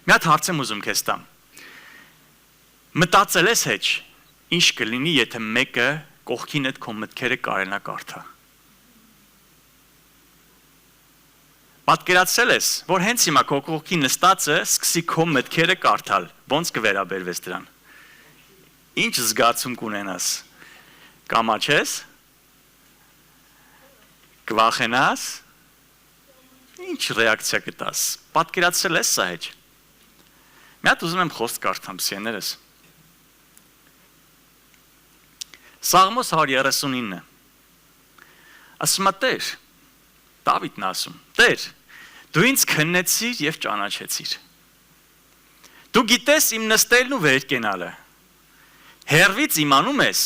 Մի հատ հարց եմ ուզում քեզ տամ։ Մտածել ես հեչ, ինչ կլինի, եթե մեկը կողքինդ քո մտքերը կարենա կարդա։ Պատկերացրել ես, որ հենց հիմա քո կողքին նստածը սկսի քո մտքերը կարդալ, ոնց կվերաբերվես դրան։ Ինչ զգացում կունենաս։ Կամաչես։ Կվախենաս։ Ինչ ռեակցիա կտաս։ Պատկերացրել ես սա հեչ։ Մի հատ ուզում եմ խոսք կարդամ, սիրելիներս։ Սաղմոս 139 ասում է Տեր, Դավիթն ասում, Տեր, դու ինձ քննեցիր և ճանաչեցիր։ Դու գիտես իմ նստելն ու վեր կենալը։ Հեռվից իմանում ես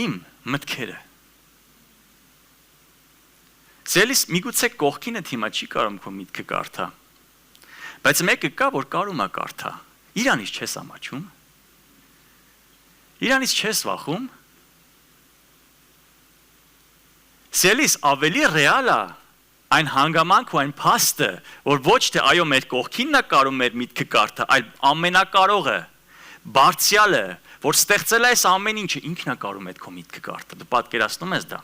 իմ մտքերը։ Սիրելիս, միգուցե կողքինդ հիմա չի կարում քո միտքը կարդա, բայց մեկը կա, որ կարում է կարդա։ Իրանից չես ամաչում։ Իրանից չես վախում։ Սիրելիս, ավելի ռեալ է այն հանգամանք ու այն փաստը, որ ոչ թե այո մեր կողքինն է կարում մեր միտքը կարդա, այլ ամենակարողը, բարձյալը, որ ստեղծել է այս ամեն ինչը, ինքն է կարում այդ քո միտքը կարդա։ Դու պատկերացնում ես դա։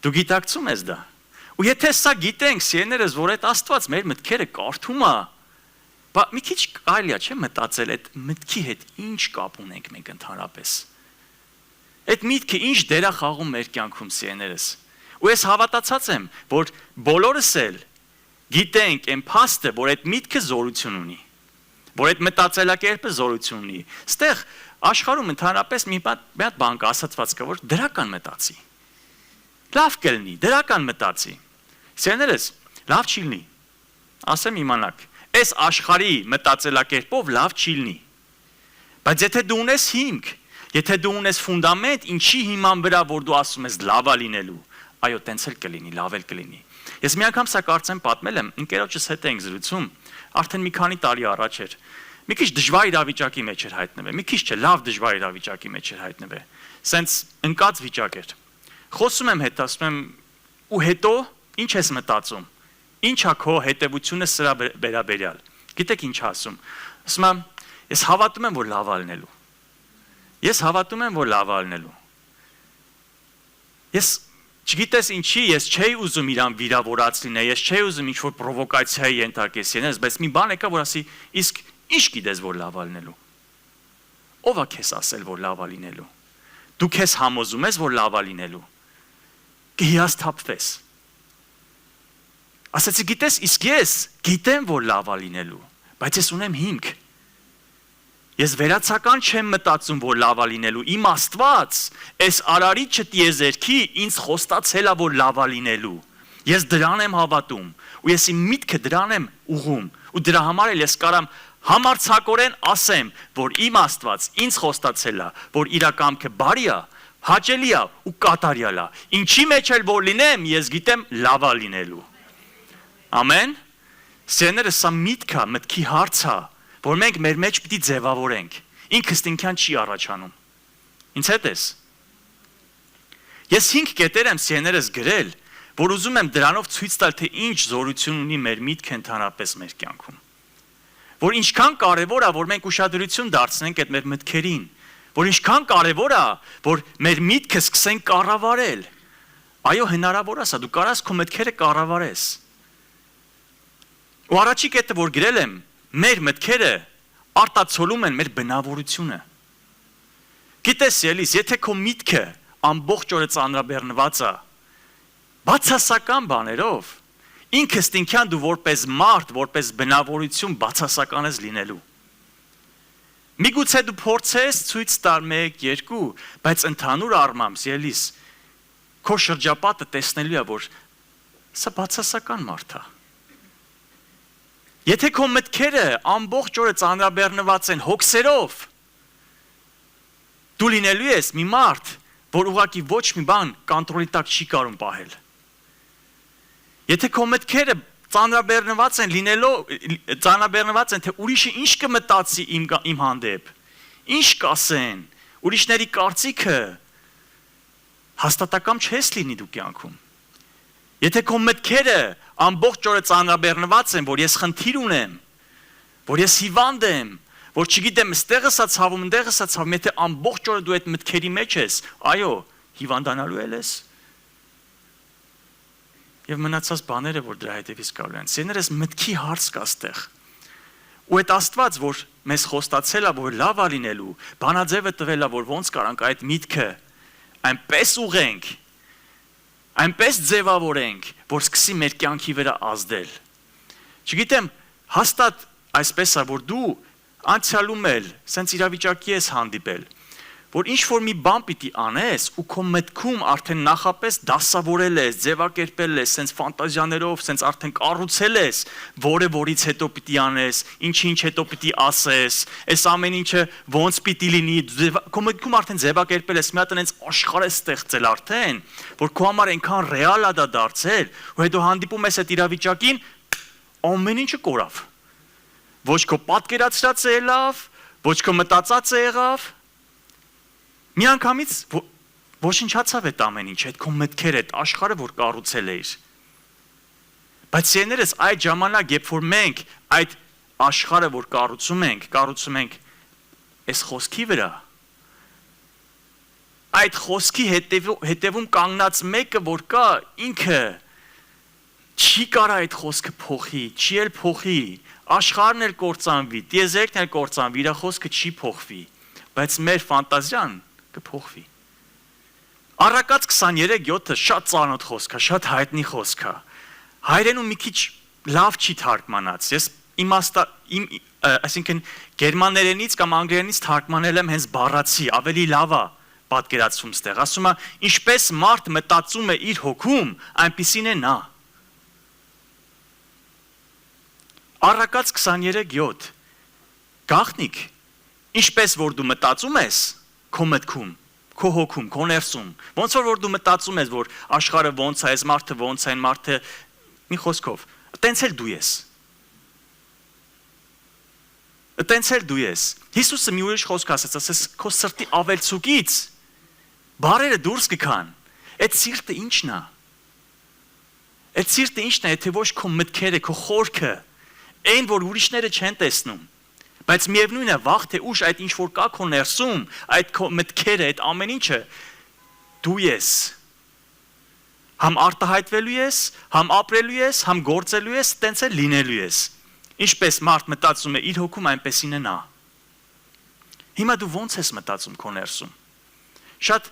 Դու գիտակցում ես դա։ Ու եթե սա գիտենք, սիրելիներս, որ այդ Աստված մեր մտքերը կարդում է, բա մի քիչ կարելի է, չէ՞, մտածել այդ մտքի հետ ինչ կապ ունենք մենք ընդհանրապես։ Այդ միտքը ինչ դեր է խաղում մեր կյանքում, սիրելիներս։ Ու ես հավատացած եմ, որ բոլորս էլ գիտենք այն փաստը, որ այդ միտքը զորություն ունի, որ այդ մտածելակերպը զորություն ունի։ Ստեղ աշխարհում ընդհանրապես մի հատ բան կա, ասացված կա, որ դրական մտածի։ Լավ կլինի, դրական մտածի։ Սիրելիներս, լավ չի լինի։ Ասեմ իմանաք, այս աշխարհի մտածելակերպով լավ չի լինի։ Բայց եթե դու ունես հիմք, եթե դու ունես ֆունդամենտ, ինչի հիման վրա, որ դու ասում ես լավ է լինելու, այո, տենց էլ կլինի, լավ էլ կլինի։ Ես մի անգամ սա կարծեմ պատմել եմ, ընկերոջս հետ էինք զրուցում, արդեն մի քանի տարի առաջ էր։ Մի քիչ դժվար իրավիճակի մեջ էր հայտնվել, մի քիչ չէ, լավ դժվար իրավիճակի մեջ էր հայտնվել։ Սենց ընկած վիճակ էր։ Խոսում եմ հետ, ասում եմ, ու հետո ինչ ես մտածում։ Ինչ է քո հետևությունը սրա վերաբերյալ։ Գիտեք ինչ ասում։ Ասում եմ, ես հավատում եմ, որ լավ է լինելու։ Ես հավատում եմ, որ լավ է լինելու։ Ես չգիտես ինչի, ես չէի ուզում իրան վիրավորած լինել, ես չէի ուզում ինչ-որ պրովոկացիայի ենթարկես ենես, բայց մի բան եկա, որ ասի, իսկ ինչ գիտես, որ լավ է լինելու։ Ո՞վ է քեզ ասել, որ լավ է լինելու։ Դու քեզ համոզում ես, որ լավ է լինելու։ Կհիասթափվես։ Ասացի, գիտես, իսկ ես գիտեմ, որ լավ է լինելու, բայց ես ունեմ հիմք։ Ես վերացական չեմ մտածում, որ լավ է լինելու, իմ Աստված, այս արարիչը տիեզերքի ինձ խոստացել է, որ լավ է լինելու։ Ես դրան եմ հավատում, ու ես իմ միտքը դրան եմ ուղում, ու դրա համար էլ ես կարամ համարձակորեն ասեմ, որ իմ Աստված ինձ խոստացել է, որ իր կամքը բարի է, հաճելի է ու կատարյալ է։ Ինչի մեջ էլ որ լինեմ, ես գիտեմ լավ է լինելու։ Ամեն։ Սերները սա միտքը, մտքի հարց է, որ մենք մեր մեջ պիտի ձևավորենք, ինքս ինքյան չի առաջանում, ինձ հետ ես, ես 5 կետեր եմ սիրելիներս գրել, որ ուզում եմ դրանով ցույց տալ, թե ինչ զորություն ունի մեր միտքը ընդհանրապես մեր կյանքում, որ ինչքան կարևոր է, որ մենք ուշադրություն դարձնենք այդ մեր մտքերին, որ ինչքան կարևոր է, որ մեր միտքը սկսենք կառավարել, այո հնարավոր է սա, դու կարաս քո մտքերը կառավարես, ու առաջի կետը, որ գրել եմ, մեր մտքերը արտացոլում են մեր բնավորությունը։ Գիտես ելիս, եթե քո միտքը ամբողջ օրը ծանրաբեռնված է, բացասական բաներով, ինքս ինքյան դու որպես մարդ, որպես բնավորություն բացասական ես լինելու։ Միգուցե դու փորձես ցույց տալ 1-2, բայց ընդհանուր առմամբ ելիս, քո շրջապատը տեսնելու է, որ սա բացասական մարդ է։ Եթե քո մտքերը ամբողջ օրը ծանրաբեռնված են հոգսերով, դու լինելու ես մի մարդ, որ ուղղակի ոչ մի բան կոնտրոլի տակ չի կարող պահել։ Եթե քո մտքերը ծանրաբեռնված են, թե ուրիշը ինչ կմտածի իմ հանդեպ, ինչ կասեն, ուրիշների կարծիքը հաստատակամ չես լինի դու կյանքում։ Եթե քո մտքերը ամբողջ օրը ծանրաբեռնված են, որ ես խնդիր ունեմ, որ ես հիվանդ եմ, որ չգիտեմ, ստեղը սա ցավում, ընդեղը սա ցավում, եթե ամբողջ օրը դու այդ մտքերի մեջ ես, այո, հիվանդանալու ես։ Եվ մնացած բաները, որ դրա հետևից կարող են։ Սիրելիներս, մտքի հարց կա ստեղ։ Ու այդ Աստված, որ մեզ խոստացել է, որ լավ է լինելու, բանաձևը տվել է, որ ոնց կարանք այդ միտքը այնպես ուղենք, այնպես ձևավորենք, որ սկսի մեր կյանքի վրա ազդել։ Չգիտեմ, հաստատ այսպես է, որ դու անցյալում էլ սենց իրավիճակի ես հանդիպել, որ ինչ որ մի բան պիտի անես ու քո մտքում արդեն նախապես դասավորել ես, ձևակերպել ես, սենց ֆանտազիաներով, սենց արդեն կառուցել ես, որը որից հետո պիտի անես, ինչ հետո պիտի ասես, այս ամեն ինչը ոնց պիտի լինի, քո մտքում արդեն ձևակերպել ես, մի հատ այնց աշխարհ ես ստեղծել արդեն, որ քո համար այնքան ռեալ է դա դարձել, ու հետո հանդիպում ես այդ իրավիճակին, ամեն ինչը կորավ։ Ոչ քո պատկերացրած է լավ, ոչ քո մտածած է եղավ։ Միանգամից ոչնչացավ այդ ամեն ինչ, այդ քո մտքերը, այդ աշխարհը, որ կառուցել էիր։ Բայց սիրելիներս, այդ ժամանակ, երբ որ մենք այդ աշխարհը, որ կառուցում ենք այս խոսքի վրա, այդ խոսքի հետևում կանգնած մեկը, որ կա, ինքը չի կարա այդ խոսքը փոխի, չի էլ փոխի, աշխարհն էլ կործանվի, տիեզերքն էլ կործանվի, իր խոսքը չի փոխվի, բայց մեր ֆանտազիան կփոխվի։ Առակաց 23:7 շատ ծանոթ խոսք է, շատ հայտնի խոսք է։ Հայերենում մի քիչ լավ չի թարգմանած։ Ես այսինքն գերմաներենից կամ անգլերենից թարգմանել եմ հենց բառացի, ավելի լավ է պատկերացում ստեղ։ Ասում է, ինչպես մարդ մտածում է իր հոգում, այնպիսին է նա։ Առակաց 23:7 գաղտնիք, ինչպես որ դու մտածում ես քո մտքում, քո հոգում, քո ներսում, ոնց որ դու մտածում ես, որ աշխարհը ոնց է, այս մարդը ոնց է, այն մարդը մի խոսքով, տենց էլ դու ես։ Տենց էլ դու ես։ Հիսուսը մի ուրիշ խոսք ասաց, քո սրտի ավելցուկից բառերը դուրս կգան։ Այդ սիրտը ի՞նչն է։ Այդ սիրտը ի՞նչն է, եթե ոչ քո մտքերը, քո խորքը, այն որ ուրիշները չեն տեսնում։ Բայց միևնույն է, վաղ թե ուշ այդ ինչ որ կա քո ներսում, այդ քո մտքերը, այդ ամեն ինչը դու ես։ Համ արտահայտվելու ես, համ ապրելու ես, համ գործելու ես, տենց էլ լինելու ես։ Ինչպես մարդ մտածում է իր հոգում, այնպեսին է նա։ Հիմա դու ո՞նց ես մտածում քո ներսում։ Շատ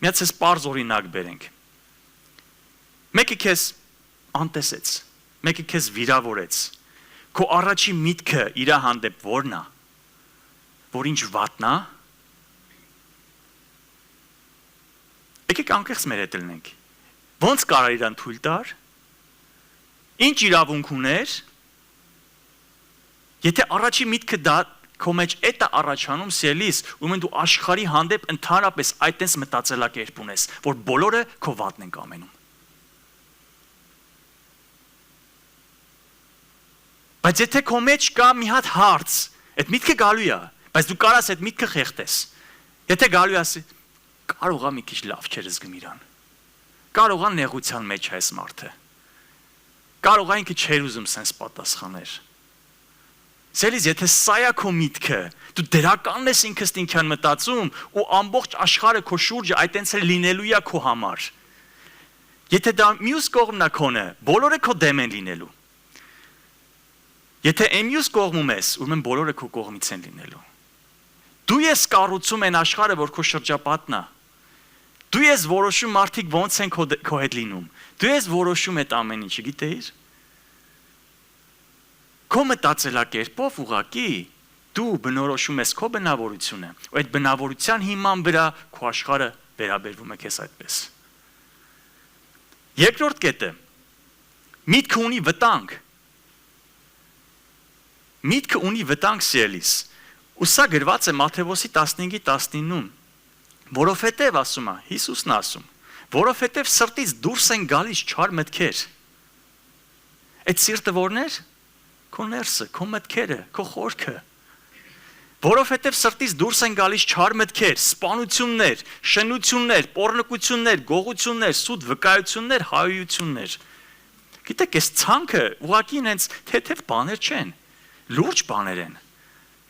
միացես պարզ օրինակ բերենք։ Մեկը քեզ անտեսեց, մեկը քեզ վիրավորեց։ Քո առաջի միտքը իր հանդեպ որն է, որ ինչ վատնա։ Եկեք անկեղծ մեր հետ լինենք։ Ոնց կարա իրան թույլ տար։ Ինչ իրավունք ուներ։ Եթե առաջի միտքը դա քո մեջ էդ է առաջանում սիրելիս, ուրեմն դու աշխարհի հանդեպ ընդհանրապես այդտենց մտածելակերպ ունես, որ բոլորը քո վատն են կամենում։ Բայց եթե քո մեջ կա մի հատ հարց, այդ միտքը գալու է, բայց դու կարաս այդ միտքը խեղդես։ Եթե գալու ասի, կարող է մի քիչ լավ չէր զգում իրան։ Կարող է նեղության մեջ է այս մարդը։ Կարող է ինքը չեր ուզում sense պատասխաներ։ Սիրելիս, եթե սա է քո միտքը, դու դրականն ես ինքսդ ինքան մտածում ու ամբողջ աշխարհը քո շուրջը այտենց էլ լինելու է քո համար։ Եթե դա մյուս կողմն է քոնը, բոլորը քո դեմ են լինելու։ Եթե մյուս կողմում ես, ուրեմն բոլորը քո կողմից են լինելու։ Դու ես կառուցում են աշխարհը, որ քո շրջապատն է։ Դու ես որոշում մարդիկ ոնց են քո հետ լինում։ Դու ես որոշում այդ ամեն ինչը, գիտեիր։ Քո մտածելակերպով ուղղակի դու բնորոշում ես քո բնավորությունը, ու այդ բնավորության հիման վրա քո աշխարհը վերաբերվում է քեզ այդպես։ Երկրորդ կետը՝ միտքը ունի վտանգ։ Միտքը ունի վտանգ սիրելիս, ու սա գրված է Մատթեոս 15:19-ում, որովհետև ասում է, Հիսուսն ասում, որովհետև սրտից դուրս են գալիս չար մտքեր։ Այդ սիրտը որն էր։ Քո ներսը, քո մտքերը, քո խորքը։ Որովհետև սրտից դուրս են գալիս չար մտքեր, սպանություններ, շնություններ, պոռնկություններ, գողություններ, սուտ վկայություններ, հայություններ։ Գիտեք, այս ցանքը ուղղակի հենց թեթև բաներ չեն։ Լուրջ բաներ են։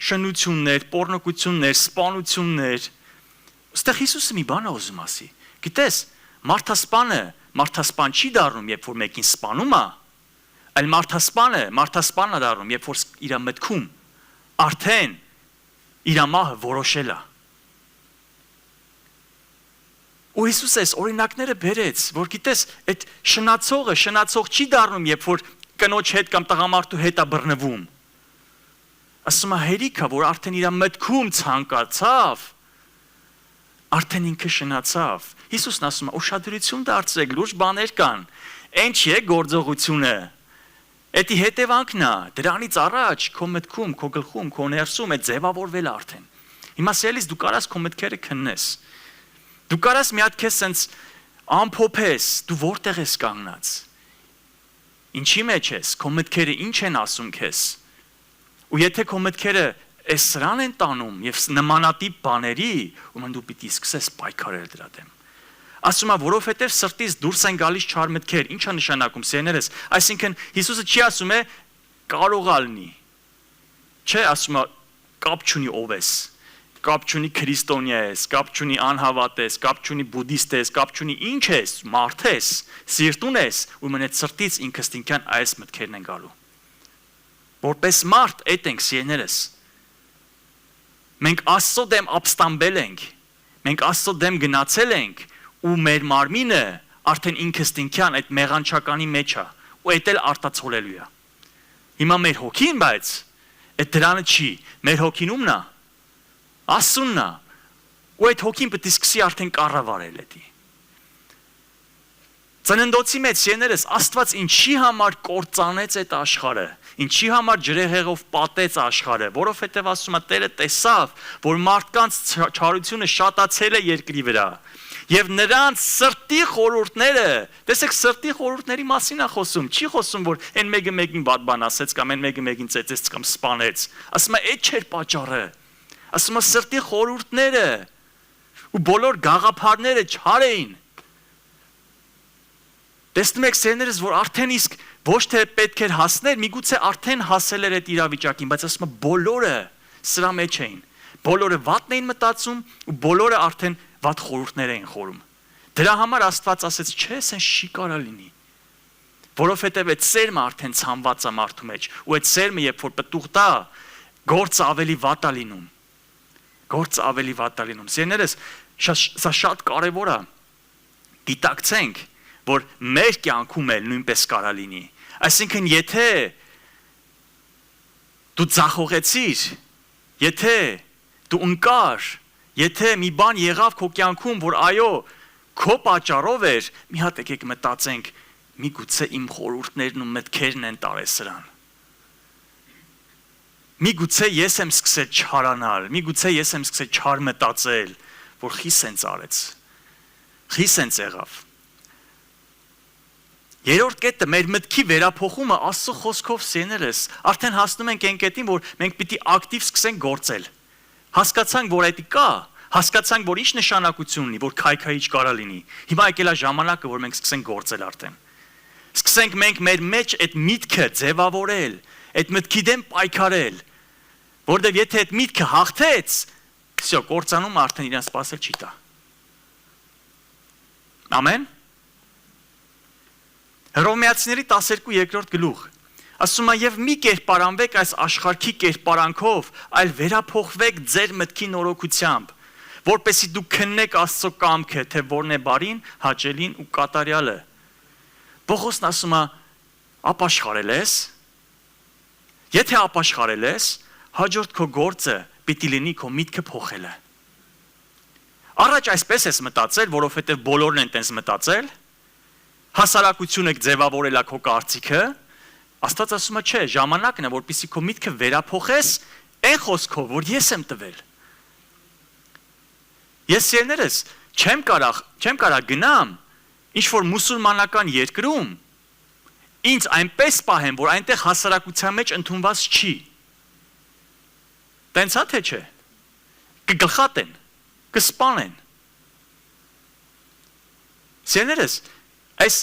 Շնություններ, պոռնոկություններ, սպանություններ։ Ոստեղ Հիսուսը մի բան է ուզում ասի։ Գիտես, մարդասպան չի դառնում, երբ որ մեկին սպանում է, այլ մարդասպանն է դառնում, երբ որ իր մտքում արդեն իր մահը որոշել է։ Ու Հիսուսը այս օրինակները բերեց, որ գիտես, այդ շնացող չի դառնում, երբ որ կնոջ հետ կամ տղամարդու հետ է բռնվում։ Ասում է հերիքա, որ արդեն իր մտքում ցանկացավ, արդեն ինքը շնացավ։ Հիսուսն ասում է, ուշադրություն դարձրեք, լուրջ բաներ կան։ Ինչ է գործողությունը։ Էդի հետևանքն է, դրանից առաջ քո մտքում, քո գլխում, քո ներսում է ձևավորվել արդեն։ Հիմա սելիս դու կարաս քո մտքերը քննես։ Դու կարաս մի հատ քեզ սենց ամփոփես, դու որտեղ ես կանգնած։ Ինչի մեջ ես, քո մտքերը ինչ են ասում քեզ։ Ու եթե քո մտքերը այս սրան են տանում եւ նմանատիպ բաների, ուրեմն դու պիտի սկսես պայքարել դրա դեմ։ Ասում է, որովհետև սրտից դուրս են գալիս չար մտքեր, ի՞նչ է նշանակում, սերներս։ Այսինքն Հիսուսը չի ասում է կարող է լինի։ Չէ, ասում է կապ չունի ով ես, կապ չունի քրիստոնյա ես, կապ չունի անհավատ ես, կապ չունի բուդդիստ ես, կապ չունի ինչ ես, մարդ ես, սիրտուն ես, ուրեմն այդ սրտից ինքստինքյան այս մտքերն են գալու։ Որպես մարդ այդ ենք սերներս։ Մենք Աստծո դեմ ապստամբել ենք, մենք Աստծո դեմ գնացել ենք ու մեր մարմինը արդեն ինքստինքյան այդ մեղանչականի մեջ է ու այդ էլ արտացոլելու է։ Հիմա մեր հոգին բայց այդ դրանը չի, մեր հոգին ումն է, Աստծունն է, ու այդ հոգին պետք է սկսի արդեն կառավարել էդի։ Ծննդոցի մեջ սերներս Աստված ինչի համար կործանեց այդ աշխարհը, ինչի համար ջրեղեղով պատեց աշխարհը, որովհետև ասում է Տերը տեսավ, որ մարդկանց չարությունը շատացել է երկրի վրա, եւ նրանց սրտի խորհուրդները, տեսեք սրտի խորհուրդների մասին է խոսում, չի խոսում, որ այն մեկը մեկին վատ բան ասեց կամ այն մեկը մեկին ծեծեց կամ սպանեց, ասում է այդ չէր պատճառը, ասում է սրտի խորհուրդները ու բոլոր գաղափարները չար էին։ Տեսնում եք սերներս, որ արդեն իսկ ոչ թե պետք էր հասներ, միգուցե արդեն հասել էր այդ իրավիճակին, բայց ասում եմ բոլորը սրա մեջ էին։ Բոլորը վատն էին մտածում ու բոլորը արդեն վատ խորհուրդներ էին խորում։ Դրա համար Աստված ասեց, չէ, սենց չի կարա լինի։ Որովհետև այդ սերմը արդեն ցանված է մարդու մեջ, ու այդ սերմը երբ որ պտուղ տա, գործը ավելի վատ է լինում։ Գործը ավելի վատ է լինում։ Սերներս, սա շատ կարևոր է։ Գիտակցենք, որ մեր կյանքում էլ նույնպես կարա լինի։ Այսինքն, եթե դու ձախողեցիր, եթե դու ընկար, եթե մի բան եղավ քո կյանքում, որ այո, քո պատճառով էր, մի հատ եկեք մտածենք, միգուցե իմ խորհուրդներն ու մտքերն են տարել սրան։ Միգուցե ես եմ սկսել չարանալ, միգուցե ես եմ սկսել չար մտածել, որ խի սենց արեց, խի սենց եղավ։ Երրորդ կետը մեր մտքի վերափոխումը Աստծո խոսքով սերներս, արդեն հասնում ենք այն կետին, որ մենք պիտի ակտիվ սկսենք գործել։ Հասկացանք, որ այդ կա, հասկացանք, որ ինչ նշանակություն ունի, որ քայքայիչ կարա լինի։ Հիմա եկել է ժամանակը, որ մենք սկսենք գործել արդեն։ Սկսենք մենք մեր մեջ այդ միտքը ձևավորել, այդ մտքի դեմ պայքարել, որովհետև եթե այդ միտքը հաղթեց, всё, կործանումը արդեն իրեն սпасել չի տա։ Ամեն։ Հռոմեացիների 12-րդ գլուխ ասում է եւ մի կերպարանվեք այս աշխարհքի կերպարանքով, այլ վերափոխվեք ձեր մտքի նորոգությամբ, որպեսզի դուք քննեք Աստծո կամքը, թե որն է բարին, հաճելին ու կատարյալը։ Պողոսն ասում է ապաշխարել ես, եթե ապաշխարել ես, հաջորդ քո գործը պիտի լինի քո միտքը փոխելը։ Առաջ այսպես ես մտածել, որովհետեւ բոլորն են տենց մտածել, հասարակությունը ձևավորել է քո կարծիքը, Աստված ասում է չէ, ժամանակն է, որպեսզի քո միտքը վերափոխես այն խոսքով, որ ես եմ տվել։ Ես սերներս չեմ կարա գնամ ինչ որ մուսուլմանական երկրում ինձ այնպես պահեմ, որ այնտեղ հասարակության մեջ ընդունված չի։ Տենց է թե չէ։ Կգլխատեն, կսպանեն։ Սերներս, այս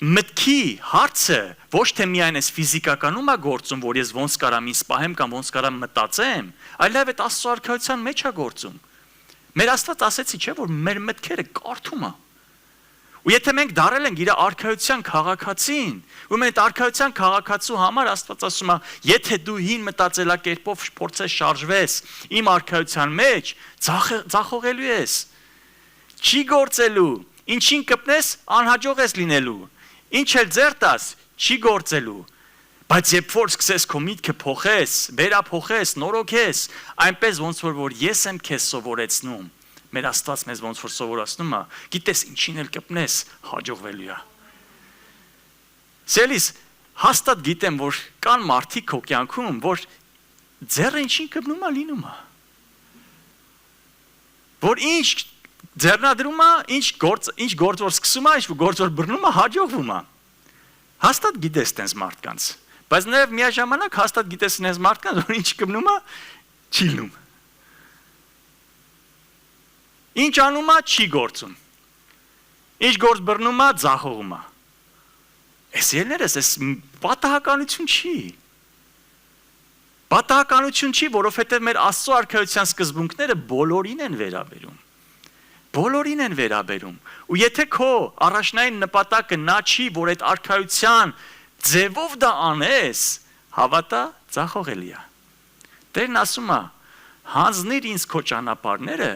մտքի հարցը, ոչ թե միայն այս ֆիզիկականում է գործում, որ ես ոնց կարամ ինձ սպահեմ կամ ոնց կարամ մտածեմ, այլև այդ Աստծո արքայության մեջ է գործում։ Մեր Աստված ասեցի, չէ՞ որ մեր մտքերը կարդում է։ Ու եթե մենք դարել ենք իր արքայության քաղաքացին, ու մենք արքայության քաղաքացու համար Աստված ասում է, եթե դու հին մտածելակերպով փորձես շարժվես իմ արքայության մեջ, ձախողելու ես։ Չի գործելու, ինչին կպնես, անհաջող ես լինելու։ Ինչ էլ ձեռ տաս, չի գործելու։ Բայց երբ որ սկսես քո միտքը փոխես, վերափոխես, նորոգես, այնպես ոնց որ ես եմ քեզ սովորեցնում, մեր Աստված մեզ ոնց որ սովորացնում է, գիտես ինչին էլ կպնես, հաջողվելու է։ Սիրելիս, հաստատ գիտեմ, որ կան մարդիկ քո կյանքում, որ ձեռը ինչին կպնում է լինում է։ Որ ինչ ձեռնադրում է, ինչ գործ որ սկսում է, ինչ գործ որ բռնում է, հաջողվում է։ Հաստատ գիտես տենց մարդկանց, բայց նաև միաժամանակ հաստատ գիտես տենց մարդկանց, որ ինչ կպնում է, չի լինում։ Ինչ անում է, չի գործում։ Ինչ գործ բռնում է, ձախողում է։ Այս ելներս այս պատահականություն չի։ Պատահականություն չի, որովհետև մեր Աստծո արքայության սկզբունքները բոլորին են վերաբերում։ Բոլորին են վերաբերում։ Ու եթե քո առաջնային նպատակը նա չի, որ այդ արքայության ձևով դա անես, հավատա, ձախողելի է։ Տերն ասում է, հանձնիր ինձ քո ճանապարհները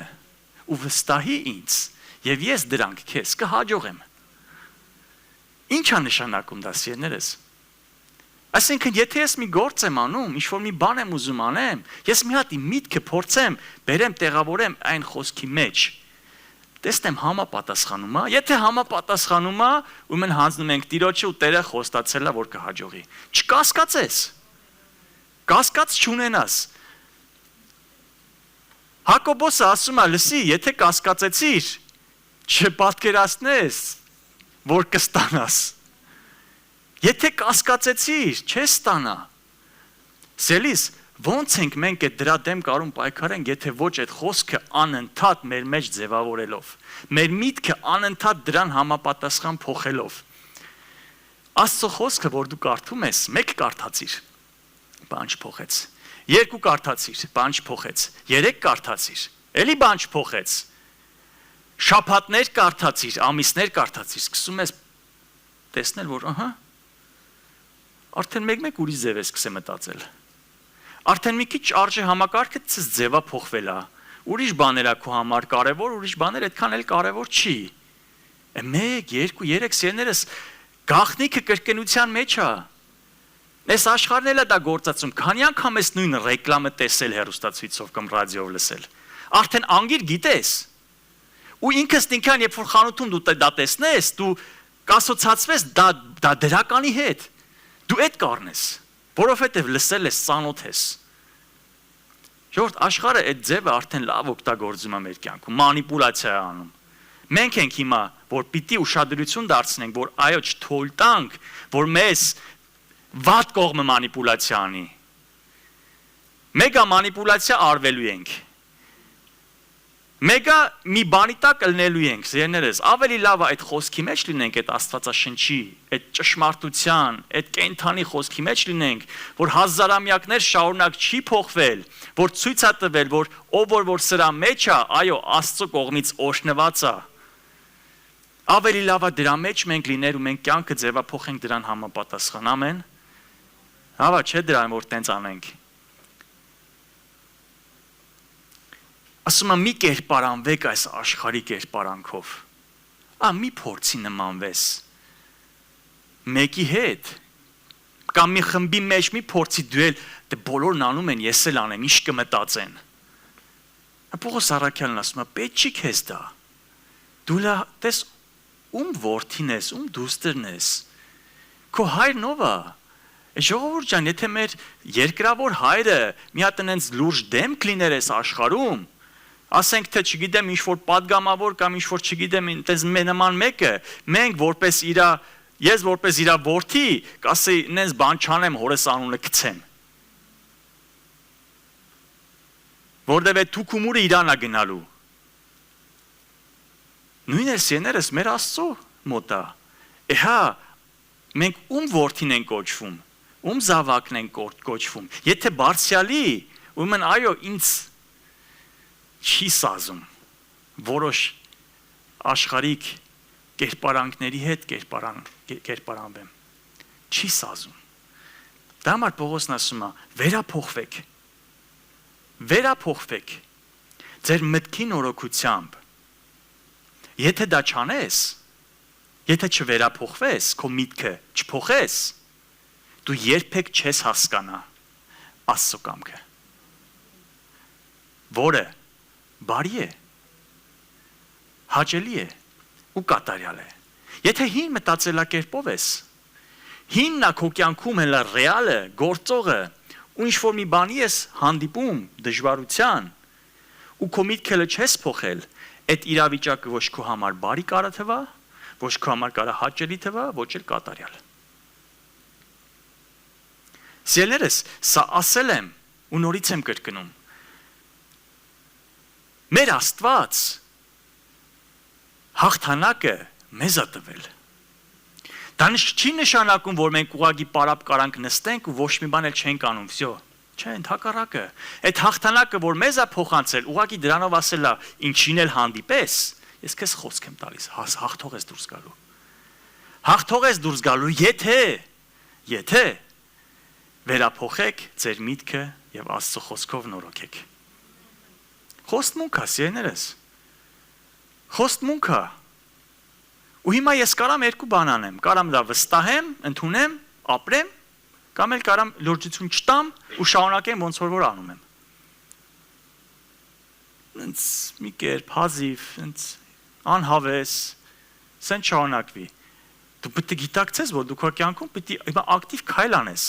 ու վստահի ինձ, եւ ես դրանք քեզ կհաջողեմ։ Ինչ է նշանակում դա, սիրելիներս։ Այսինքն, եթե ես մի գործ եմ անում, ինչ որ մի բան եմ ուզում անեմ, ես մի հատ իմ միտքը փորձեմ, բերեմ, տեղավորեմ այն խոսքի մեջ, տեսնեմ համապատասխանում է, եթե համապատասխանում է, ուրեմն հանձնում ենք Տիրոջը ու Տերը խոստացել է, որ կհաջողի։ Չկասկածես։ Կասկած չունենաս։ Հակոբոսը ասում է, լսի, եթե կասկածեցիր, չպատկերացնես, որ կստանաս։ Եթե կասկածեցիր, չես ստանա։ Սիրելիս, ոնց ենք մենք այդ դրա դեմ կարում պայքարենք, եթե ոչ այդ խոսքը անընդհատ մեր մեջ ձևավորելով, մեր միտքը անընդհատ դրան համապատասխան փոխելով։ Աստծո խոսքը, որ դու կարդում ես, մեկ կարդացիր, բան չփոխեց։ Երկու կարդացիր, բան չփոխեց։ Երեք կարդացիր, էլի բան չփոխեց։ Շաբաթներ կարդացիր, ամիսներ կարդացիր, սկսում ես տեսնել, որ ահա արդեն մեկ ուրիշ ձև է սկսե մտածել։ Արդեն մի քիչ արժե համակարգը ձևա փոխվել է։ Ուրիշ բաներ է քո համար կարևոր, ուրիշ բաներ այդքան էլ կարևոր չի։ 1, 2, 3 սերներս գաղտնիքը կրկնության մեջ է։ Այս աշխարհն էլ է դա գործածում։ Քանի անգամ ես նույն ռեկլամը տեսել հեռուստացույցով կամ ռադիոյով լսել։ Արդեն անգիր գիտես։ Ու ինքս ինքան երբ որ խանութում դու դա տեսնես, դու կասոցացվես դա դրականի հետ։ Դու այդ կառնես, որովհետև լսել ես, ծանոթ ես։ Ժողովուրդ, աշխարհը այդ ձևը արդեն լավ օգտագործում է մեր կյանքում, մանիպուլյացիա է անում։ Մենք ենք հիմա, որ պիտի ուշադրություն դարձնենք, որ այո, չթույլ տանք, որ մեզ վատ կողմը մանիպուլյացիա անի։ Մեգա մանիպուլյացիա արվելու ենք։ Մեգա մի բանի տակ ելնելու ենք, զերներս, ավելի լավ է այդ խոսքի մեջ լինենք, այդ Աստվածաշնչի, այդ ճշմարտության, այդ կենդանի խոսքի մեջ լինենք, որ հազարամյակներ շարունակ չի փոխվել, որ ցույց է տվել, որ ով որ սրա մեջ է, այո, Աստծո կողմից օրհնված է։ Ավելի լավ է դրա մեջ մենք լիներ ու մենք կյանքը ձևափոխենք դրան համապատասխան, ամեն։ Հավա չէ դրան, որ տենց անենք։ Ասում եմ մի կերպարանվեք այս աշխարհի կերպարանքով։ Մի փորձի նմանվես։ Մեկի հետ կամ մի խմբի մեջ մի փորձի դուել, դե բոլորն անում են, ես էլ անեմ, ինչ կմտածեն։ Պողոս առաքյալն ասում է, պետք չի քեզ դա։ Դու լա տես ում որդին ես, ում դուստրն ես։ Քո հայրն ով է։ Ժողովուրդ ջան, եթե մեր երկրավոր հայրը մի հատ այնց լուրջ դեմք լիներ այս աշխարհում, ասենք թե չգիտեմ ինչ որ падգամավոր կամ ինչ որ չգիտեմ այնպես նման մեկը, մենք որպես ես որպես իր որդի, կասեի, նենց բան չանեմ, հորս անունը գցեմ։ Որտեւ այդ թուքումուրը իրանա գնալու։ Նույնս եներս մեր Աստծո մոտ է։ Հա, մենք ում որդին ենք կոչվում, ում զավակն ենք կոչվում։ Եթե բարձրալի, ուրեմն այո, ինձ չի սազում որոշ աշխարհիկ կերպարանքների հետ կերպարանվեմ։ Չի սազում։ Դա համար Պողոսն ասում է. վերափոխվեք ձեր մտքի նորոգությամբ։ Եթե դա չանես, եթե չվերափոխվես, քո միտքը չփոխես, դու երբեք չես հասկանա Աստծո կամքը, որը բարի է, հաճելի է ու կատարյալ է։ Եթե հին մտածելակերպով ես, հինն է քո կյանքում հենց ռեալը, գործողը, ու ինչ-որ մի բանի ես հանդիպում դժվարության, ու քո միտքը չես փոխել, այդ իրավիճակը ոչ քո համար բարի կարա թվա, ոչ քո համար կարա հաճելի թվա, ոչ էլ կատարյալ։ Սիրելիներս, սա ասել եմ ու նորից եմ կրկնում։ Մեր Աստված հաղթանակը մեզ է տվել։ Դա չի նշանակում, որ մենք ուղղակի պարապ կարանք նստենք ու ոչ մի բան էլ չենք անում, վсё։ Չէ, ընդհակառակը։ Այդ հաղթանակը, որ մեզ է փոխանցել, ուղղակի դրանով ասել է, ինչին էլ հանդիպես, ես քեզ խոսք եմ տալիս, հաղթող ես դուրս գալու։ Հաղթող ես դուրս գալու, եթե վերափոխեք ձեր միտքը եւ Աստծո խոսքով նորոգեք։ Խոստմունք է, սիրելիներս։ Խոստմունք է։ Ու հիմա ես կարամ երկու բան անեմ, կարամ դա վստահեմ, ընդունեմ, ապրեմ, կամ էլ կարամ լրջություն չտամ ու շարունակեմ ոնց որ անում եմ։ Ինձ մի կերպ հազիվ, ինձ անհավես, սեն շարունակվի։ Դու պետք է գիտակցես, որ դու քո կյանքում պետք է հիմա ակտիվ քայլ անես։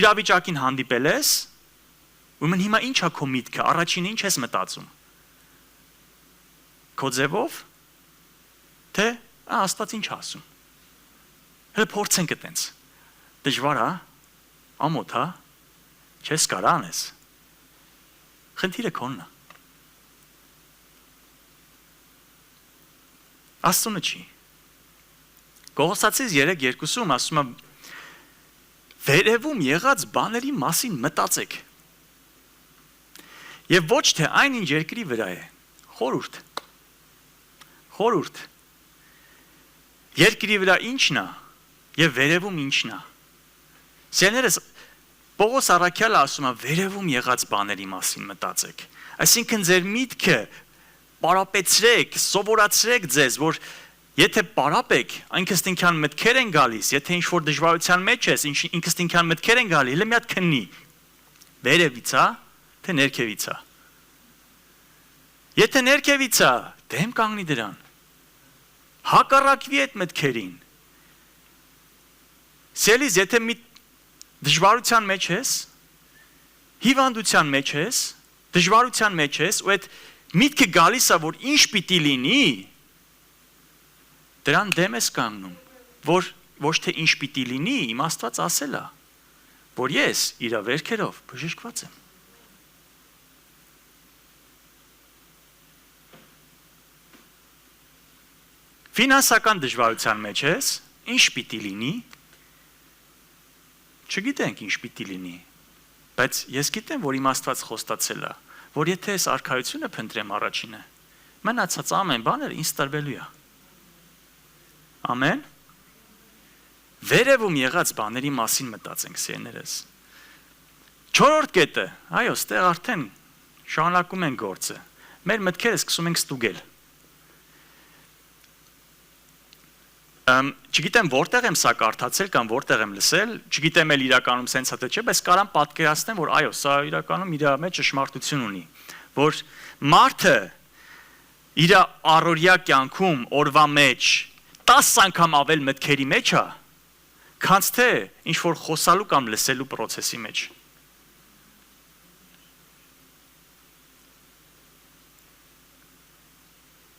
Իրավիճակին հանդիպել ես, ուրեմն հիմա ի՞նչ է քո միտքը, առաջինը ինչ ես մտածում։ Քո ձևով թե Աստված ինչ ասում։ Հələ փորձենք այտենց։ Դժվար է, ամոթ է, չես կարա անես։ Խնդիրը քոնն է։ Աստծունը չի։ Կողոսացիս 3:2-ում ասում է. վերևում եղած բաների մասին մտածեք։ Եվ ոչ թե այն ինչ երկրի վրա է, խորհուրդ։ Երկրի վրա ինչն է եւ վերևում ինչն է։ Սերներս Պողոս առաքյալը ասում է վերևում եղած բաների մասին մտածեք։ Այսինքն ձեր միտքը պարապեցրեք, սովորացրեք ձեզ, որ եթե պարապեք, ինքստինքյան մտքեր են գալիս, եթե ինչ-որ դժվարության մեջ ես, ինքստինքյան մտքեր են գալի, հələ մի հատ քննի։ Վերևից է, թե ներքևից է։ Եթե ներքևից է, դեմ կանգնի դրան։ Հակառակվի այդ մտքերին։ Սելիս, եթե մի դժվարության մեջ ես, հիվանդության մեջ ես, դժվարության մեջ ես, ու այդ միտքը գալիս է, որ ինչ պիտի լինի, դրան դեմ ես կանգնում, որ ոչ թե ինչ պիտի լինի, իմ Աստված ասել է, որ ես իր վերքերով բժշկված եմ։ Ֆինանսական դժվարության մեջ ես, ինչ պիտի լինի, չգիտենք ինչ պիտի լինի, բայց ես գիտեմ, որ իմ Աստված խոստացել է, որ եթե ես արքայությունը փնտրեմ առաջինը, մնացած ամեն բաները ինձ տրվելու է։ Ամեն։ Վերևում եղած բաների մասին մտածենք, սերներս։ 4-րդ կետը, այո, ստեղ արդեն շարունակում են գործը։ Մեր մտքերը սկսում ենք ստուգել։ Չգիտեմ որտեղ եմ սա կարդացել կամ որտեղ եմ լսել, չգիտեմ էլ իրականում սենց է թե չէ, բայց կարամ պատկերացնեմ, որ այո, սա իրականում իր մեջ ճշմարտություն ունի, որ մարդը իր առօրյա կյանքում օրվա մեջ 10 անգամ ավել մտքերի մեջ է, քան թե ինչ որ խոսալու կամ լսելու process-ի մեջ։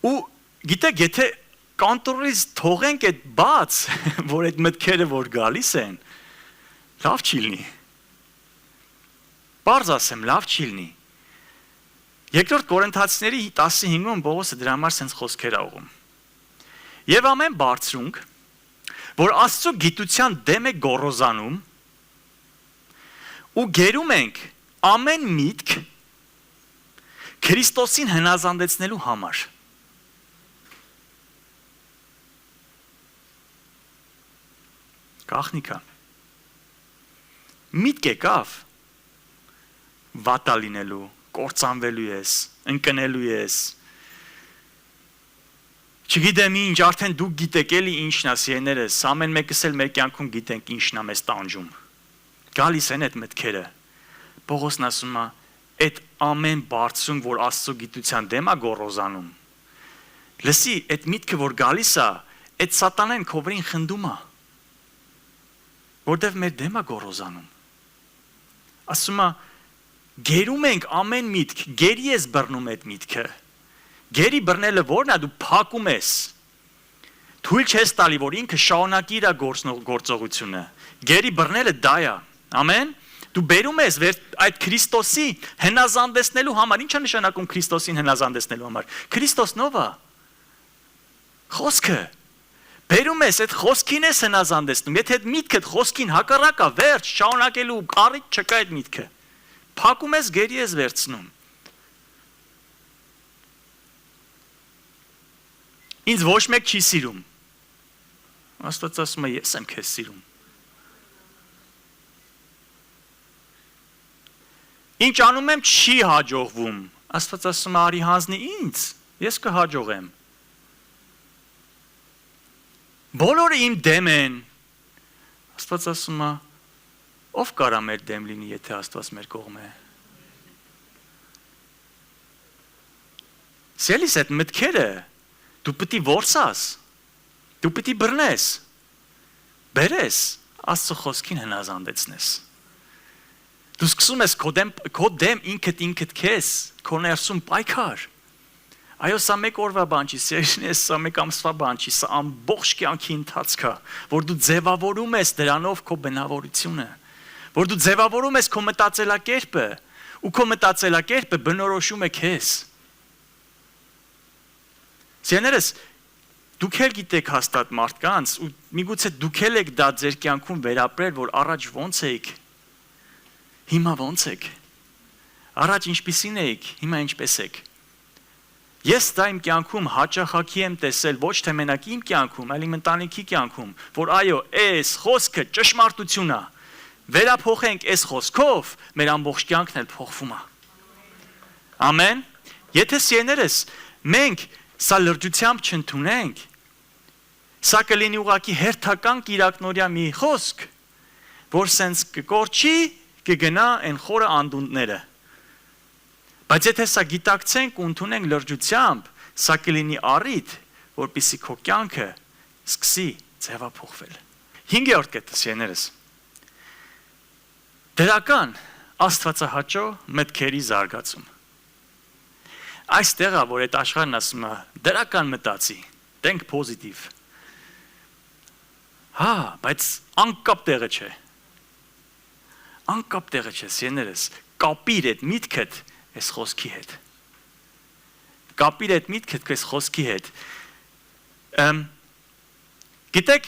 Ու գիտեք, եթե կանտրոլից թողենք այդ բաց, որ այդ մտքերը որ գալիս են, լավ չի լինի։ Պարզ ասեմ, լավ չի լինի։ Երկրորդ Կորինթացիների 15-ում Պողոսը դրա համար սենց խոսքեր ա ուղում։ Եվ ամեն բարձրունք, որ Աստծո գիտության դեմ է գոռոզանում ու գերում ենք ամեն միտք Քրիստոսին հնազանդեցնելու համար։ Գաղտնիքա։ Միտք եկավ վատա լինելու, կործանվելու ես, ընկնելու ես։ Չգիտեմ ինչ, արդեն դուք գիտեք էլի ինչն է, սիրելիներս, ամեն մեկս էլ մեր կյանքում գիտենք ինչն է մեզ տանջում։ Գալիս են այդ մտքերը։ Պողոսն ասում է, այդ ամեն բարձում, որ Աստծո գիտության դեմ է գոռոզանում։ Լսի, այդ միտքը, որ գալիս է, այդ սատանան քո վրին խնդում է։ Որտեվ մեր դեմ է գոռոզանում։ Ասում է, գերում ենք ամեն միտք, գերի ես բռնում այդ միտքը։ Գերի բռնելը որն է, դու փակում ես։ Թույլ չես տալի, որ ինքը շարունակի իր գործողությունը։ Գերի բռնելը դա է։ Ամեն։ Դու բերում ես այդ Քրիստոսի հնազանդեցնելու համար։ Ինչ է նշանակում Քրիստոսին հնազանդեցնելու համար։ Քրիստոսն ով է։ Խոսքը։ Բերում ես այդ խոսքին ես հնազանդեցնում։ Եթե այդ միտքը խոսքին հակառակ է, վերջ, շարունակելու կարիք չկա այդ միտքը։ Փակում ես, գերի ես վերցնում։ Ինձ ոչ մեկ չի սիրում։ Աստված ասում է, ես եմ քեզ սիրում։ Ինչ անում եմ չի հաջողվում։ Աստված ասում է, արի հանձնի ինձ, ես կհաջողեմ։ Բոլորը իմ դեմ են։ Աստված ասում է, ով կարա մեր դեմ լինի, եթե Աստված մեր կողմ է։ Սիրելիս, այդ մտքերը դու պետք է որսաս, դու պետք է բռնես, բերես, Աստծո խոսքին հնազանդեցնես։ Դու սկսում ես քո դեմ ինքդ քեզ, քո ներսում պայքար։ Այո, սա մեկ օրվա բան չի, սիրելիներս, սա մեկ ամսվա բան չի, սա ամբողջ կյանքի ընթացք է, որ դու ձևավորում ես դրանով քո բնավորությունը, որ դու ձևավորում ես քո մտածելակերպը, ու քո մտածելակերպը բնորոշում է քեզ։ Սիրելիներս, դուք էլ գիտեք հաստատ մարդկանց, ու միգուցե դուք էլ եք դա ձեր կյանքում վերապրել, որ առաջ ոնց էիք, հիմա ոնց եք, առաջ ինչպիսին էիք, հիմա ինչպես եք։ Ես դա իմ կյանքում հաճախակի եմ տեսել ոչ թե մենակ իմ կյանքում, այլ իմ ընտանիքի կյանքում, որ այո, այս խոսքը ճշմարտություն է։ Վերափոխենք այս խոսքով, մեր ամբողջ կյանքն էլ փոխվում է։ Ամեն։ Եթե սիրելիներս, մենք սա լրջությամբ չընդունենք, սա կլինի ուղղակի հերթական կիրակնորյա մի խոսք, որ սենց կկորչի, կգնա այն խորը անդունդները։ Բայց եթե սա գիտակցենք ու ընդունենք լրջությամբ, սա կլինի առիթ, որպեսզի քո կյանքը սկսի ձևափոխվել։ 5-րդ կետը, սիրելիներս։ Դրական աստվածահաճո մտքերի զարգացում։ Այստեղ է, որ այդ աշխարհն ասում է, դրական մտածի, think positive։ Հա, բայց անկապ տեղը չէ։ Անկապ տեղը չէ, սիրելիներս, կապիր այդ միտքդ այս խոսքի հետ։ Կապիր այդ միտքդ այս խոսքի հետ։ Գիտեք,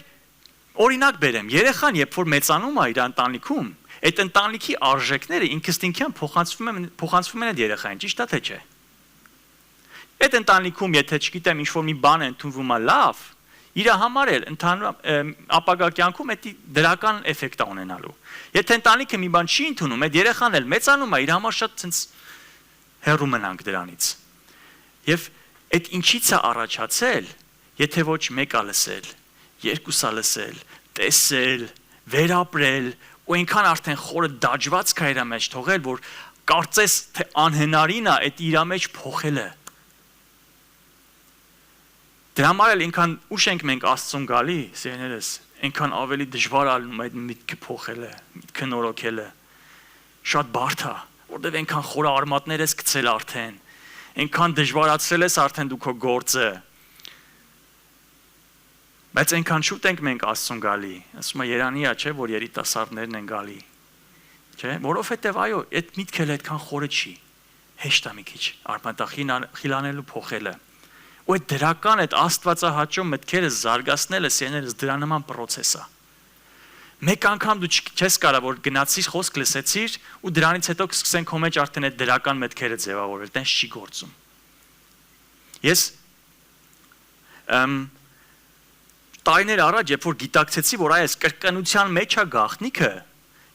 օրինակ բերեմ, երեխան երբ որ մեծանում է իր ընտանիքում, այդ ընտանիքի արժեքները ինքնստինքյան փոխանցվում են այդ երեխային, ճիշտ է թե չէ։ Այդ ընտանիքում, եթե չգիտեմ, ինչ-որ մի բան է ընդունվում է լավ, իր համար էլ ապագա կյանքում դա դրական էֆեկտ է ունենալու։ Եթե ընտանիքը մի բան չի ընդունում, այդ երեխան էլ մեծանում է, իր համար շատ ցենց հեռու մնանք դրանից։ Եվ այդ ինչից է առաջացել, եթե ոչ մեկը լսել, երկուսը լսել, տեսել, վերապրել, ու այնքան արդեն խորը դաջված կա իր մեջ թողել, որ կարծես թե անհնարին է այդ իր մեջ փոխելը։ Դրա համար էլ այնքան ուշ ենք մենք Աստծուն գալի, սիրելիներս, այնքան ավելի դժվար է լինում այդ միտքը փոխելը, միտքը նորոգելը։ Շատ բարդ է, որտեղ այնքան խորը արմատներ ես գցել արդեն, այնքան դժվարացրել ես արդեն դու քո գործը։ Բայց այնքան շուտ ենք մենք Աստծուն գալի, ասում է Երանի է, չէ, որ երիտասարդներն են գալի։ Չէ, որովհետև այո, այդ միտքը այդքան խորը չի, հեշտ է մի քիչ արմատախիլանելու փոխելը։ Ու այդ դրական այդ աստվածահաճո մտքերը զարգացնելը սեներս դրա նման process է։ Մեկ անգամ դու չես կարող որ գնացիր խոսք լսեցիր ու դրանից հետո սկսեն քո մեջ արդեն այդ դրական մտքերը ձևավորել, տենց չի գործում։ Ես տարիներ առաջ երբ որ գիտակցեցի որ այս կրկնության մեջ է գաղտնիքը,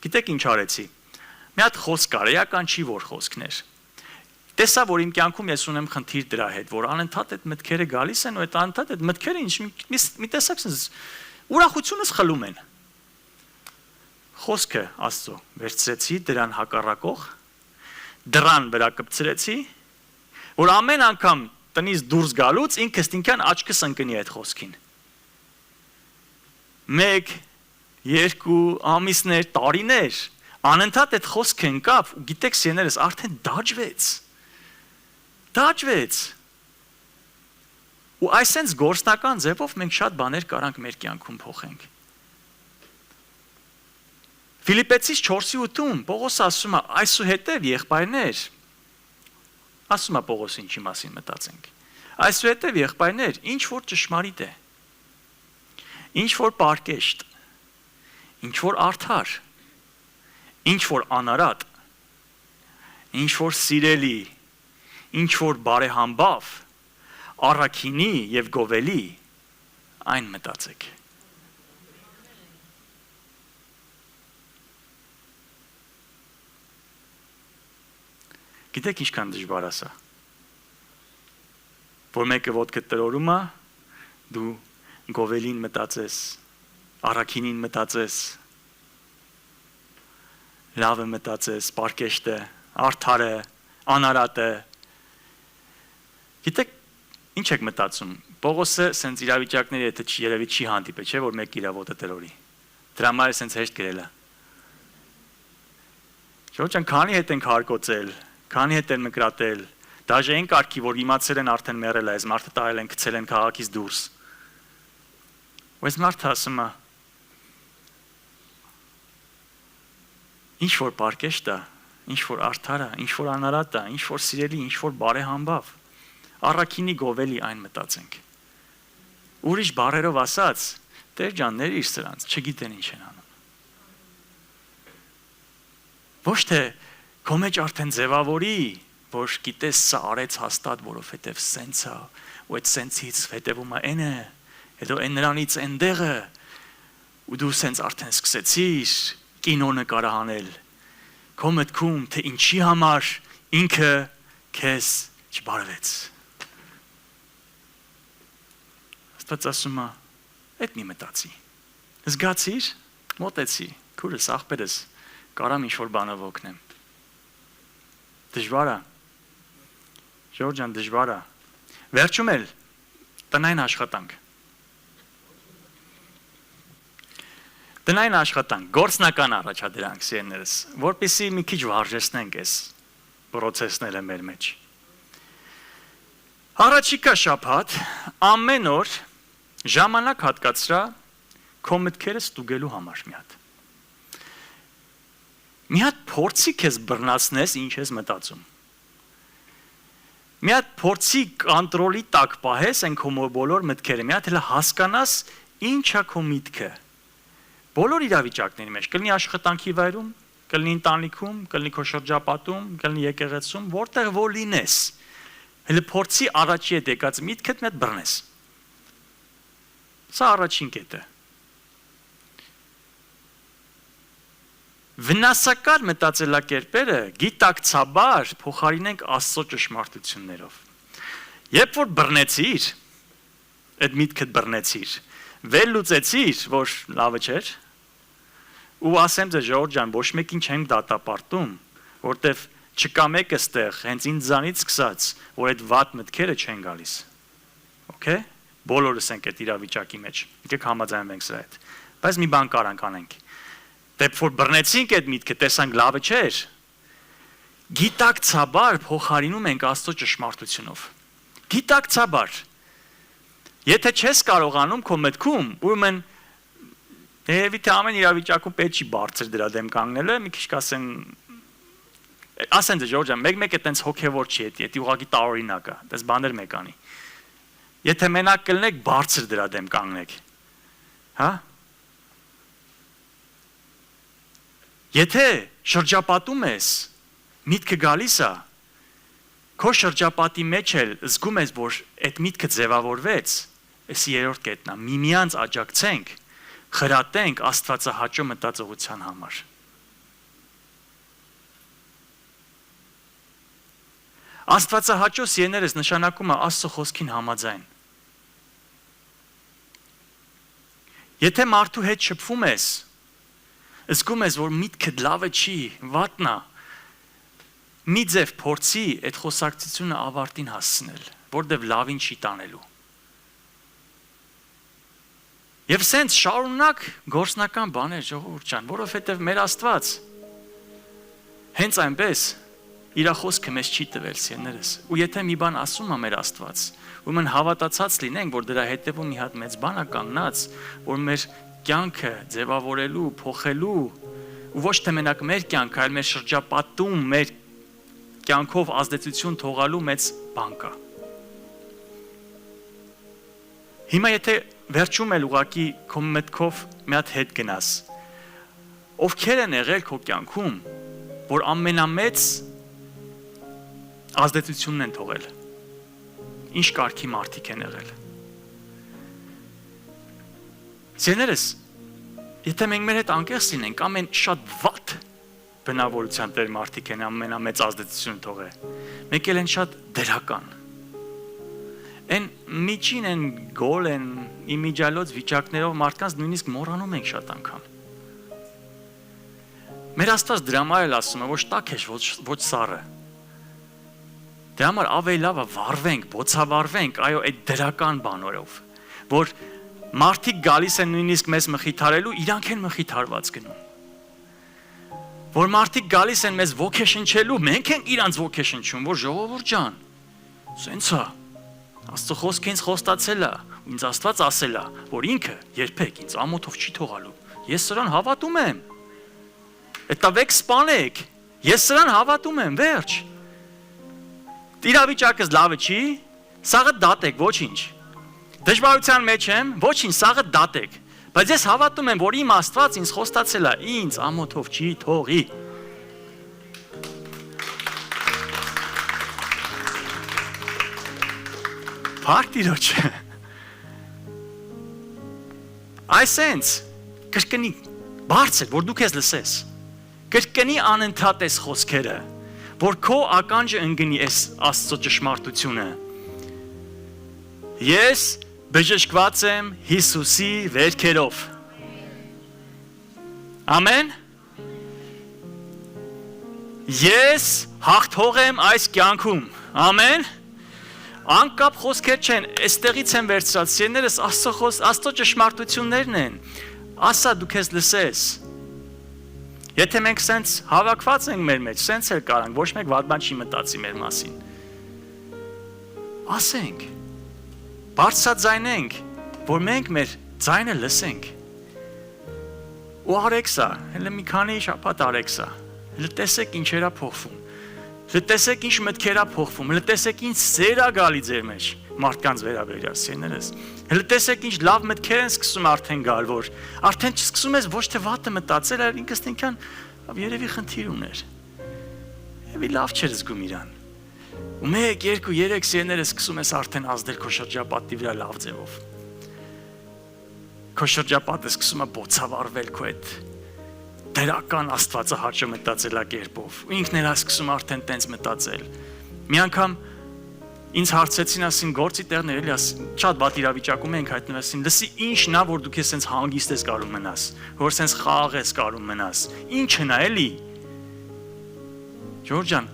գիտեք ինչ արեցի։ Մի հատ խոսք կար, էական չի որ խոսքներ։ Տեսա որ իմ կյանքում ես ունեմ խնդիր դրա հետ, որ անընդհատ այդ մտքերը գալիս են ու այդ անընդհատ այդ մտքերը ինչ մի տեսակ ուրախությունս խլում են։ Խոսքը Աստծո վերցրեցի դրան հակառակող դրան վրա կպցրեցի որ ամեն անգամ տնից դուրս գալուց ինքս ինքան աչքս ընկնի այդ խոսքին 1 2 ամիսներ տարիներ անընդհատ այդ խոսքը ընկավ ու գիտեք սեներս արդեն դաջվեց ու այսենց գործնական ձևով մենք շատ բաներ կարանք մեր կյանքում փոխենք Ֆիլիպեցիս 4:8-ում Պողոս ասում է այսուհետև եղբայրներ ասում է Պողոս ինչի մասին մտածենք այսուհետև եղբայրներ ինչ որ ճշմարիտ է ինչ որ պարկեշտ ինչ որ արդար ինչ որ անարատ ինչ որ սիրելի ինչ որ բարեհամբավ առաքինի եւ գովելի այն մտածեք Գիտեք ինչքան դժվար է սա որ մեկը ոտքը տրորում է դու գովելին մտածես առաքինին մտածես լավը մտածես պարկեշտը արդարը անարատը Գիտեք ինչ եք մտածում Պողոսը սենց իրավիճակների հետ երևի չի հանդիպել չէ որ մեկ իր ոտը տրորի դրա համար է սենց հեշտ գրել է Ժողովուրդ քանի հետ ենք հարկոցել Քանի հետ են մկրատել, դաժե այն կարգի, որ իմացել են արդեն մեռել է, այս մարդը տարել են, գցել են քաղաքից դուրս։ Ու այս մարդը ասում է, ինչ որ պարկեշտ է, ինչ որ արդար է, ինչ որ անարատ է, ինչ որ սիրելի, ինչ որ բարեհամբավ, առաքինի գովելի այն մտածենք։ Ուրիշ բառերով ասած, Տեր ջան, ներիր սրանց, չգիտեն ինչ են անում։ Ոչ թե Քո մեջ արդեն ձևավորի, որ գիտես սա արեց հաստատ, որովհետև սենց է, ու այդ սենցից հետևում է այնը, հետո այն նրանից այնտեղը, ու դու սենց արդեն սկսեցիր կինո նկարահանել, քո մտքում, թե ինչի համար ինքը քեզ չբարվեց։ Աստված ասում է, այդ մի մտածի, զգացիր, մոտեցի, քուրս, աղբերս, կարամ ինչ-որ բանով օգնեմ։ Դժվար է, Ժորժան դժվար է, վերջում էլ տնային աշխատանք, գործնական առաջադրանք սիրելիներս, որպեսզի մի քիչ վարժեցնենք այս պրոցեսները մեր մեջ։ Առաջիկա շաբաթ ամեն օր ժամանակ հատկացրա քո մտքերը ստուգելու համար մի հատ։ Մի հատ փորձի քեզ բռնացնես ինչ ես մտածում։ Մի հատ փորձի կոնտրոլի տակ պահես այն քո բոլոր մտքերը, մի հատ էլ հասկանաս ինչ է քո միտքը։ Բոլոր իրավիճակների մեջ, կլինի աշխատանքի վայրում, կլինի ընտանիքում, կլինի քո շրջապատում, կլինի եկեղեցում, որտեղ որ լինես։ Հələ փորձի առաջի հետ եկած միտքդ մեծ բռնես։ Սա առաջին կետը։ Վնասակար մտածելակերպերը գիտակցաբար փոխարինենք Աստծո ճշմարտություններով։ Երբ որ բռնեցիր, այդ միտքդ բռնեցիր, վերլուծեցիր, որ լավը չէր, ու ասեմ ձեզ Ժորժ ջան, ոչ մեկին չեմ դատապարտում, որտեվ չկա մեկը ստեղ, հենց ինձանից սկսած, որ այդ վատ մտքերը չեն գալիս։ Okay? Բոլորս ենք այդ իրավիճակի մեջ։ Եկեք համաձայնվենք սրա հետ։ Բայց մի բան կարանք անենք։ Դեպ որ բռնեցինք այդ միտքը, տեսանք լավը չէր, գիտակցաբար փոխարինում ենք Աստծո ճշմարտությունով։ Գիտակցաբար։ Եթե չես կարողանում քո մտքում, ուրեմն երևի թե ամեն իրավիճակում պետք չի բարձր դրա դեմ կանգնելը, մի քիչ կասեն ասեն դե Ժորժ ջան, մեկ-մեկ է տենց հոգևոր չի, դա ուղղակի տարօրինակ է, դες բաներ մեկ անի։ Եթե մենակ կլնեք, բարձր դրա դեմ կանգնեք։ Հա? Եթե շրջապատում ես, միտքը գալիս է, քո շրջապատի մեջ էլ զգում ես, որ այդ միտքը ձևավորվեց, էսի երրորդ կետն է, միմյանց աջակցենք, խրատենք Աստվածահաճո մտածողության համար։ Աստվածահաճո սիրելիներս նշանակում է Աստծո խոսքին համաձայն։ Եթե մարդու հետ շփվում ես, զգում ես, որ միտքդ լավը չի, վատն է, մի ձև փորձի այդ խոսակցությունը ավարտին հասցնել, որտեվ լավին չի տանելու։ Եվ սենց շարունակ գործնական բաներ, ժողովուրդ ջան, որովհետև մեր Աստված հենց այնպես իր խոսքը մեզ չի տվել, սիրելիներս։ Ու եթե մի բան ասում է մեր Աստված, ուրեմն հավատացած լինենք, որ դրա հետևում մի հատ մեծ բան է կանգնած, որ մեր կյանքը ձևավորելու, փոխելու, ու ոչ թե մենակ մեր կյանքը, այլ մեր շրջապատում, մեր կյանքով ազդեցություն թողալու մեծ բան կա։ Հիմա եթե վերջում էլ ուղակի քո մտքով մի հատ հետ գնաս, ովքեր են եղել քո կյանքում, որ ամենամեծ ազդեցությունն են թողել, ինչ կարգի մարդիկ են եղել։ Սիրելիներս, եթե մենք մեր հետ անկեղծ լինենք, ամեն շատ վատ բնավորության տեր մարդիկ են ամենամեծ ազդեցություն թողել, մեկ էլ են շատ դրական։ Են միջին են գոլ են իմիջալոց վիճակներով մարդկանց նույնիսկ մոռանում ենք շատ անգամ։ Մեր Աստված դրա համար էլ ասում է, ոչ տաք է, ոչ սառը։ Դրա համար ավելի լավ է վարվենք, բոցավարվենք, այո, այդ դրական բաներով, որ մարդիկ գալիս են նույնիսկ մեզ մխիթարելու, իրանք են մխիթարված գնում։ Որ մարդիկ գալիս են մեզ ոգեշնչելու, մենք ենք իրանց ոգեշնչում, որ ժողովուրդ ջան, սենց է։ Աստծո խոսքը ինձ խոստացել է, ինձ Աստված ասել է, որ ինքը երբեք ինձ ամոթով չի թողալու։ Ես սրան հավատում եմ։ Այդտավեք սպանեք։ Ես սրան հավատում եմ, վերջ։ Իրավիճակս լավը չի, սաղը դատեք, ոչինչ։ Դժվարության մեջ եմ, ոչինչ, սաղը դատեք։ Բայց ես հավատում եմ, որ իմ Աստված ինձ խոստացել է, ինձ ամոթով չի թողի։ Փարթիրոջ։ Այսենց կրկնի բարձր, որ դու քեզ լսես։ Կրկնի անընդհատ այս խոսքերը, որ քո ականջը ընկնի այս Աստծո ճշմարտությունը։ Ես բժշկված եմ Հիսուսի վերքերով։ Ամեն։ Ես հաղթող եմ այս կյանքում։ Ամեն։ Անկապ խոսքեր չեն, այստեղից են վերցրած, սիրելիներս Աստծո ճշմարտություններն են, ասա դու քեզ լսես։ Եթե մենք սենց հավաքված ենք մեր մեջ, սենց էլ կարանք, ոչ մեկ վատ բան չի մտածի մեր մասին։ Ասենք, բարձրաձայնենք, որ մենք մեր ձայնը լսենք։ Ու արեք սա, հենց մի քանի շաբաթ արեք սա, հենց տեսեք ինչերա փոխվում։ Տեսեք ինչ մտքեր է փոխվում, տեսեք ինչ սեր է գալի ձեր մեջ մարդկանց վերաբերյալ, սիրելիներս։ Տեսեք ինչ լավ մտքեր են սկսում արդեն գալ, որ արդեն չսկսում ես ոչ թե վատը մտածել, այլ ինքս ինքան երևի խնդիր ուներ։ Եվի լավ չէր զգում իրան։ Ու 1, 2, 3 սիրելիներս սկսում ես արդեն ազդել քո շրջապատի վրա լավ ձևով։ Քո շրջապատը սկսում է բոցավարվել քո հետ դրական Աստվածահաճո մտածելակերպով։ Ինքն էլ սկսում արդեն տենց մտածել։ Մի անգամ ինձ հարցեցին, ասին գործի տեղներ էլի, շատ վատ իրավիճակում ենք հայտնվեցին, լսի ինչն է, որ դու քեզ սենց հանգիստ ես կարող մնաս, որ սենց խաղ ես կարող մնաս։ Ինչն է էլի։ Ջորջ ջան,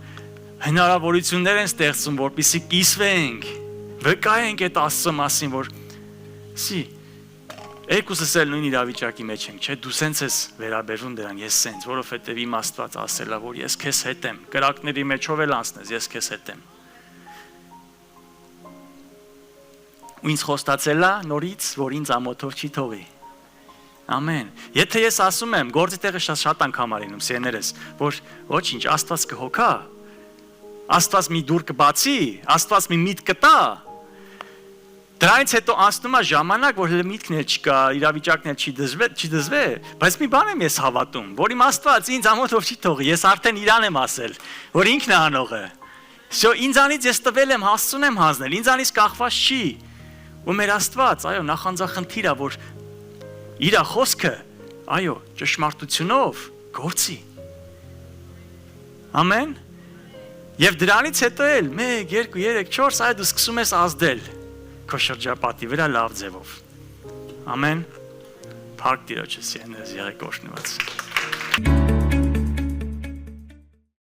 հնարավորություններ են ստեղծում, որպեսզի կիսվենք, վկայենք այդ Աստծո մասին, որ երկուսս էլ նույն իրավիճակի մեջ ենք, չէ՞, դու սենց ես վերաբերվում դրան, ես սենց, որովհետև իմ Աստված ասել է, որ ես քեզ հետ եմ, կրակների մեջով էլ անցնես, ես քեզ հետ եմ։ Ու ինձ խոստացել է նորից, որ ինձ ամոթով չի թողի։ Ամեն։ Եթե ես ասում եմ, գործի տեղը շատ անգամ արինում, սիրելիներս, որ ոչինչ, Աստված կհոգա, Աստված մի դուռ կբացի, Աստված մի միտք կտա, Դրանից հետո անցնում է ժամանակ, որ հենց միտքն էլ չկա, իրավիճակն էլ չի դզվե, բայց մի բան եմ ես հավատում, որ իմ Աստված ինձ ամոթով չի թողի, ես արդեն իրան եմ ասել, որ ինքն է անողը։ Շո ինձանից ես տվել եմ, Աստծուն եմ հանձնել, ինձանից կախված չի։ Ու մեր Աստված, այո, նախանձախնդիր է, որ իր խոսքը, այո, ճշմարտությունով գործի։ Ամեն։ Եվ դրանից հետո էլ 1, 2, 3, 4 այո դու սկսում ես ազդել քո շրջապատի վրա լավ ձևով։ Ամեն։ Փառք Տիրոջս, եղեք օրհնված։